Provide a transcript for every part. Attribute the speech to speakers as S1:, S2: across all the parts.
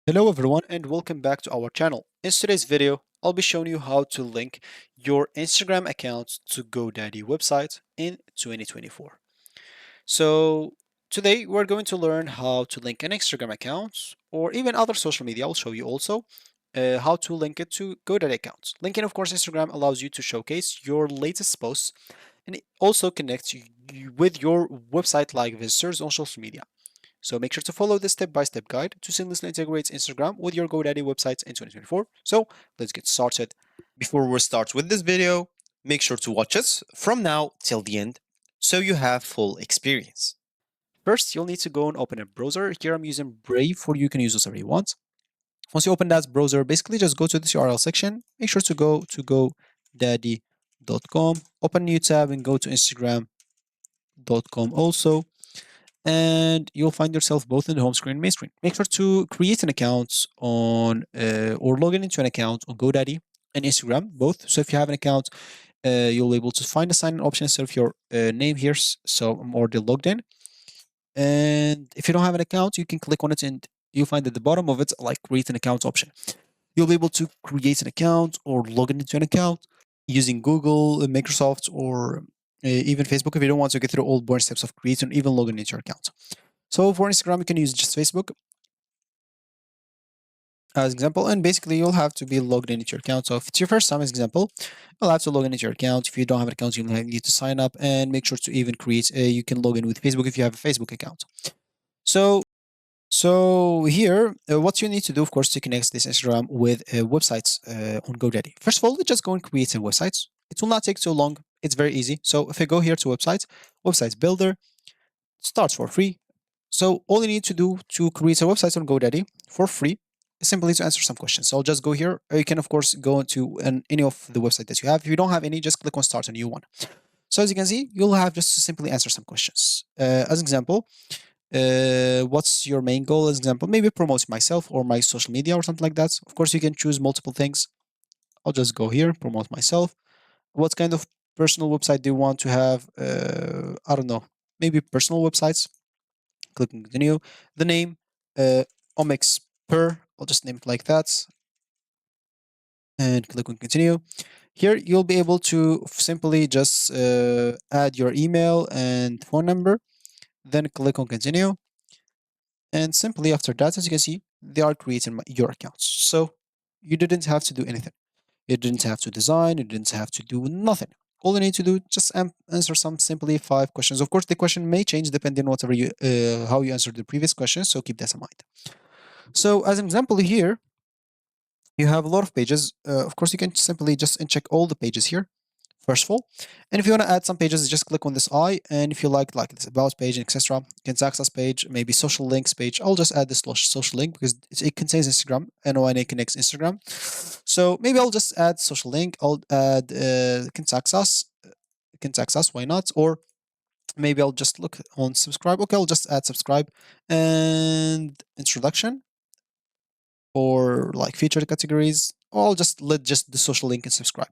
S1: Hello everyone and welcome back to our channel. In today's video, I'll be showing you how to link your Instagram account to GoDaddy website in 2024. So today we're going to learn how to link an Instagram account or even other social media. I'll show you also how to link it to GoDaddy accounts. Linking, of course, Instagram allows you to showcase your latest posts and it also connects you with your website like visitors on social media. So make sure to follow this step-by-step guide to seamlessly integrate Instagram with your GoDaddy websites in 2024. So let's get started.
S2: Before we start with this video, make sure to watch us from now till the end so you have full experience.
S1: First, you'll need to go and open a browser. Here I'm using Brave, for you can use whatever you want. Once you open that browser, basically just go to this URL section. Make sure to go to godaddy.com, open a new tab and go to instagram.com also. And you'll find yourself both in the home screen and main screen. Make sure to create an account on or log in into an account on GoDaddy and Instagram, both. So if you have an account, you'll be able to find a sign-in option instead of your name here. So I'm already logged in. And if you don't have an account, you can click on it and you'll find at the bottom of it like create an account option. You'll be able to create an account or log in into an account using Google, Microsoft, or even Facebook if you don't want to get through all boring steps of creating or even logging into your account. So for Instagram, you can use just Facebook as example, and basically you'll have to be logged in into your account. So if it's your first time as example, you'll have to log in into your account. If you don't have an account, you'll need to sign up and make sure to even create, you can log in with Facebook if you have a Facebook account. So so here, what you need to do, of course, to connect this Instagram with websites on GoDaddy. First of all, let's just go and create a website. It will not take too long. It's very easy. So if I go here to websites, websites builder starts for free. So all you need to do to create a website on GoDaddy for free is simply to answer some questions. So I'll just go here. Or you can, of course, go into any of the website that you have. If you don't have any, just click on start a new one. So as you can see, you'll have just to simply answer some questions. As example, what's your main goal? As example, maybe promote myself or my social media or something like that. Of course, you can choose multiple things. I'll just go here, promote myself. What kind of personal website do you want to have? I don't know. Maybe personal websites. Click on continue. The name, omics per. I'll just name it like that and click on continue. Here you'll be able to simply just add your email and phone number, then click on continue. And simply after that, as you can see, they are creating your accounts. So you didn't have to do anything. You didn't have to design. You didn't have to do nothing. All you need to do just answer some simply 5 questions. Of course, the question may change depending on whatever you how you answered the previous question. So keep that in mind. So as an example here, you have a lot of pages. Of course, you can simply just check all the pages here first of all. And if you want to add some pages, just click on this eye. And if you like this about page and etc., access page, maybe social links page, I'll just add this social link because it contains Instagram and when it connects Instagram. So maybe I'll just add social link. I'll add contact us, why not? Or maybe I'll just look on subscribe. Okay, I'll just add subscribe and introduction or like featured categories. Or I'll just let just the social link and subscribe.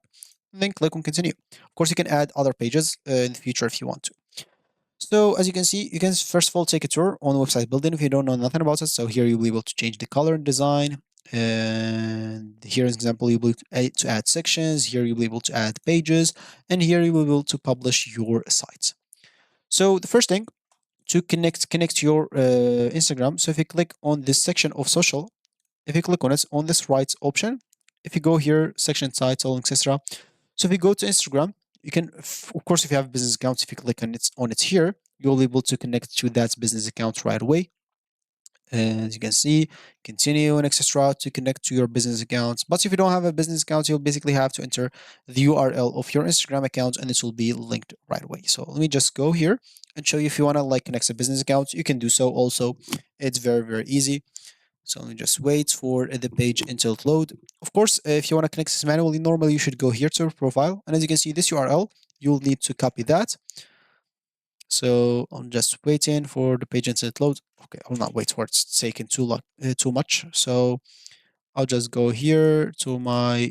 S1: Then click on continue. Of course, you can add other pages in the future if you want to. So as you can see, you can first of all take a tour on website building if you don't know nothing about it. So here you'll be able to change the color and design. And here is an example, you'll be able to add sections. Here you'll be able to add pages. And here you will be able to publish your sites. So the first thing to connect your Instagram. So if you click on this section of social, if you click on it on this right option, if you go here, section title, etc. So if you go to Instagram, you can, of course, if you have a business account, if you click on it here, you'll be able to connect to that business account right away. And as you can see, continue and etc. to connect to your business account. But if you don't have a business account, you'll basically have to enter the URL of your Instagram account and this will be linked right away. So let me just go here and show you if you want to like connect a business account, you can do so also. It's very, very easy. So let me just wait for the page until it load. Of course, if you want to connect this manually, normally you should go here to your profile. And as you can see, this URL, you'll need to copy that. So I'm just waiting for the page until it loads. Okay, I'll not wait for it's taking too much. So I'll just go here to my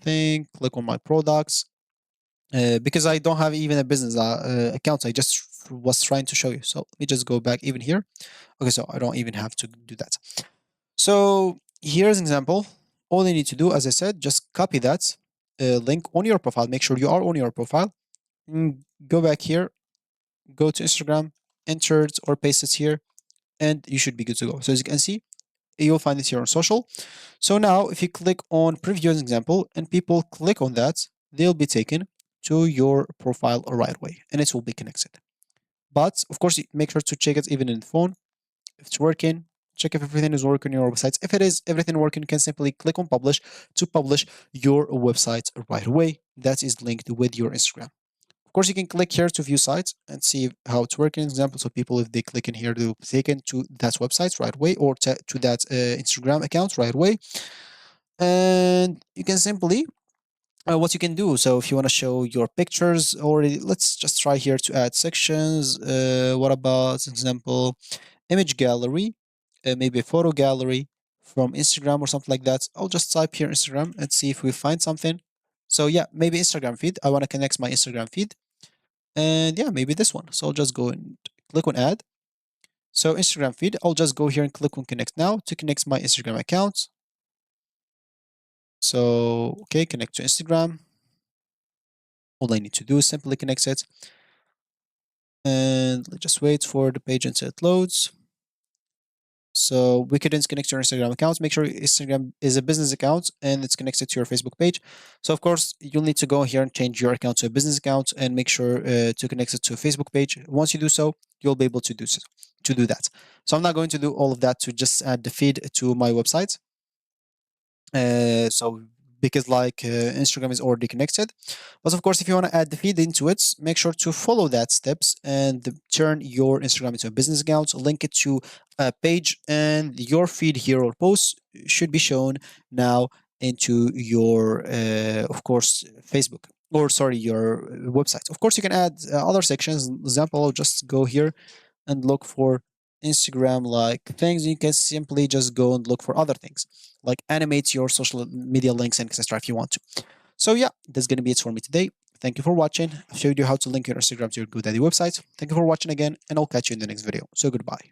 S1: thing, click on my products. Because I don't have even a business account, I just was trying to show you. So let me just go back even here. Okay, so I don't even have to do that. So here's an example. All you need to do, as I said, just copy that link on your profile. Make sure you are on your profile. Go back here, go to Instagram, enter it or paste it here, and you should be good to go. So as you can see, you'll find it here on social. So now if you click on preview as an example and people click on that, they'll be taken to your profile right away and it will be connected. But of course, make sure to check it even in the phone. If it's working, check if everything is working on your websites. If it is everything working, you can simply click on publish to publish your website right away. That is linked with your Instagram. Of course, you can click here to view sites and see how it's working. Example, so people, if they click in here, they'll be taken to that website right away or to that Instagram account right away. And you can simply what you can do. So if you want to show your pictures already, let's just try here to add sections. What about example, image gallery, maybe a photo gallery from Instagram or something like that. I'll just type here Instagram and see if we find something. So yeah, maybe Instagram feed. I want to connect my Instagram feed. And yeah, maybe this one. So I'll just go and click on add. So Instagram feed, I'll just go here and click on connect now to connect my Instagram account. So, okay, connect to Instagram. All I need to do is simply connect it. And let's just wait for the page until it loads. So we can connect your Instagram account. Make sure Instagram is a business account and it's connected to your Facebook page. So of course, you'll need to go here and change your account to a business account and make sure to connect it to a Facebook page. Once you do so, you'll be able to do that. So I'm not going to do all of that to just add the feed to my website. So because like Instagram is already connected. But of course, if you want to add the feed into it, make sure to follow that steps and turn your Instagram into a business account, link it to a page, and your feed here or post should be shown now into your, of course, Facebook or sorry, your website. Of course, you can add other sections. Example, I'll just go here and look for Instagram like things. You can simply just go and look for other things like animate your social media links and etc. if you want to. So yeah, that's gonna be it for me today. Thank you for watching. I've showed you how to link your Instagram to your GoDaddy website. Thank you for watching again, and I'll catch you in the next video. So goodbye.